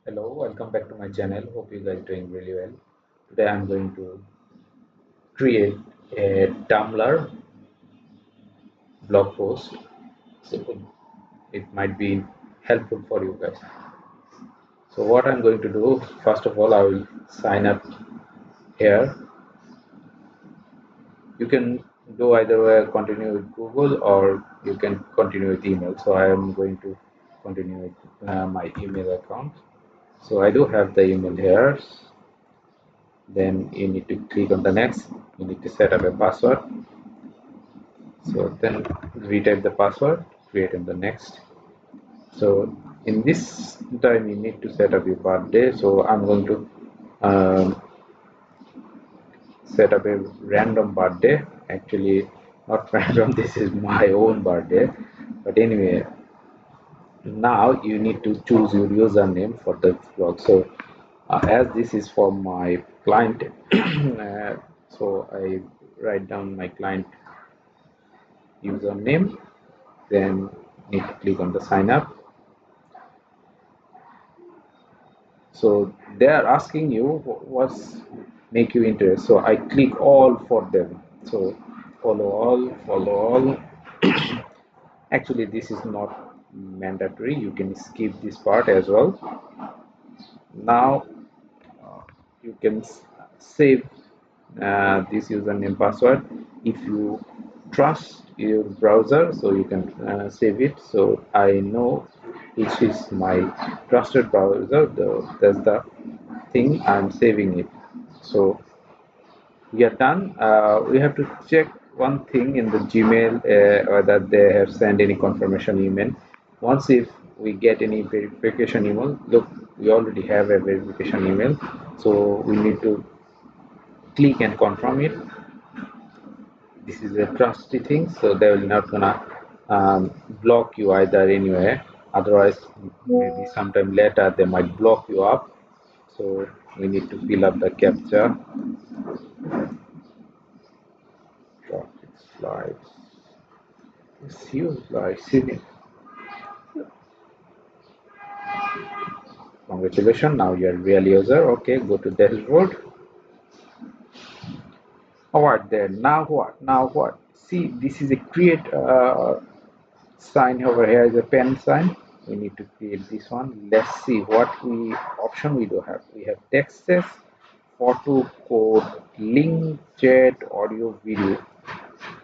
Hello, welcome back to my channel. Hope you guys doing really well. Today I'm going to create a Tumblr blog post. So it might be helpful for you guys. So what I'm going to do, first of all, I will sign up here. You can do either way, continue with Google or you can continue with email. So I am going to continue with my email account. So I do have the email here. Then you need to click on the next. You need to set up a password. So then retype the password, create in the next. So in this time you need to set up your birthday. So I'm going to um, set up a random birthday. Actually, not random. This is my own birthday. But anyway, now you need to choose your username for the blog. So as this is for my client, so I write down my client username. Then need to click on the sign up. So they are asking you what's make you interested. So I click all for them. So follow all. Actually, this is not mandatory. You can skip this part as well. Now you can save this username password. If you trust your browser, so you can save it. So I know which is my trusted browser. That's the thing I'm saving it. So we are done. We have to check one thing in the Gmail whether they have sent any confirmation email. Once if we get any verification email, look, we already have a verification email, so we need to click and confirm it. This is a trusty thing, so they will not gonna block you either anyway. Otherwise, maybe sometime later they might block you up. So we need to fill up the captcha. Traffic slides. It's huge, like city. Congratulations, now you're a real user. Okay, go to dashboard. Alright then, now what? Now what? See, this is a create sign over here is a pen sign. We need to create this one. Let's see what we option we do have. We have texts, photo, code, link, chat, audio, video.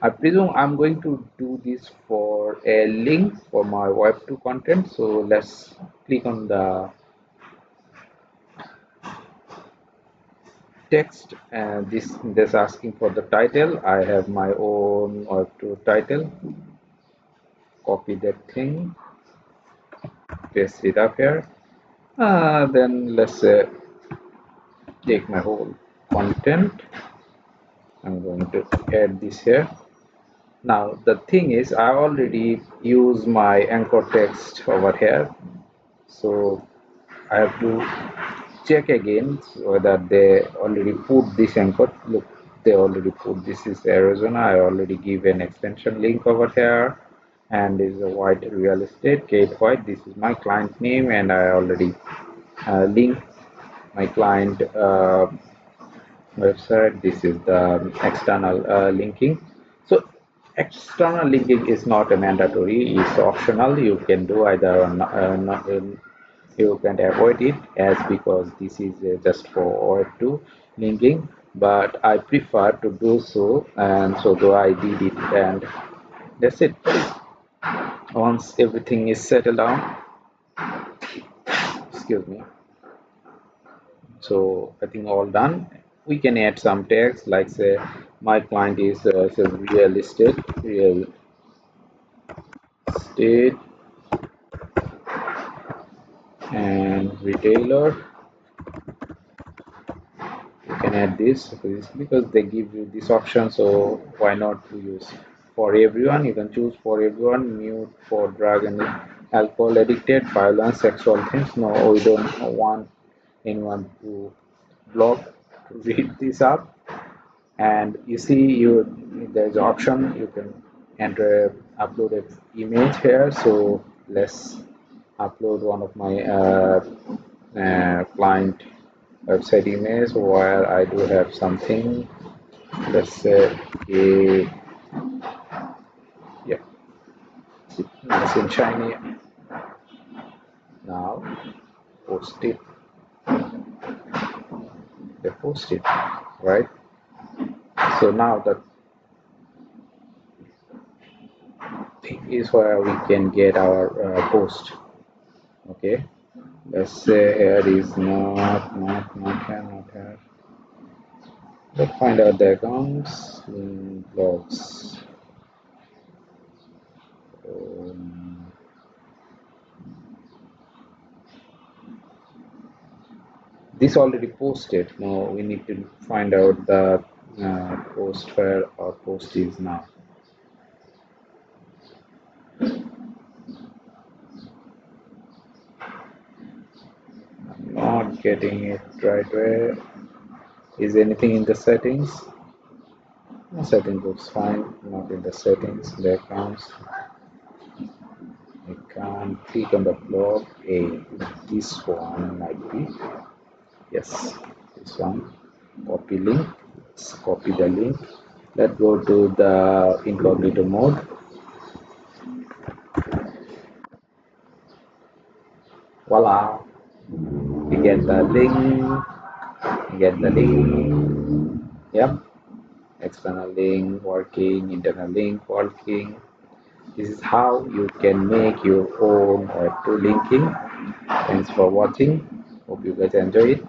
I presume I'm going to do this for a link for my Web2 content. So let's click on the text, and this asking for the title. I have my own Web2 title. Copy that thing, paste it up here. Then let's take my whole content. I'm going to add this here. Now the thing is, I already use my anchor text over here, so I have to check again whether they already put this anchor. Look, they already put this is Arizona. I already give an extension link over here, and this is a white real estate Kate White. This is my client name, and I already link my client website. This is the external linking. So external linking is not a mandatory, it's optional. You can do either or not, you can avoid it as because this is just for Web2 linking, but I prefer to do so, and so though I did it, and that's it. Once everything is settled down, excuse me, so I think all done. We can add some text like say my client is says real estate and retailer. You can add this because they give you this option, so why not to use for everyone. You can choose for everyone, mute for drug and alcohol addicted, violence, sexual things. No, we don't want anyone to block to read this up. And you see, there's an option you can enter upload an image here. So let's upload one of my client website image where I do have something. Let's say a, yeah, nice and shiny. Now post it. They post it, right? So now the thing is where we can get our post. Okay, let's say here is not here, not here. Let's find out the accounts in blogs. Um, this already posted. Now we need to find out the post where our post is now. I'm not getting it right. Where is anything in the settings? The settings looks fine. Not in the settings. The accounts. I can't click on the blog. This one might be. Yes, this one. Copy link. Let's copy the link. Let's go to the incognito mode. Voila! We get the link. We get the link. Yep. External link working, internal link working. This is how you can make your own web2 linking. Thanks for watching. Hope you guys enjoy it.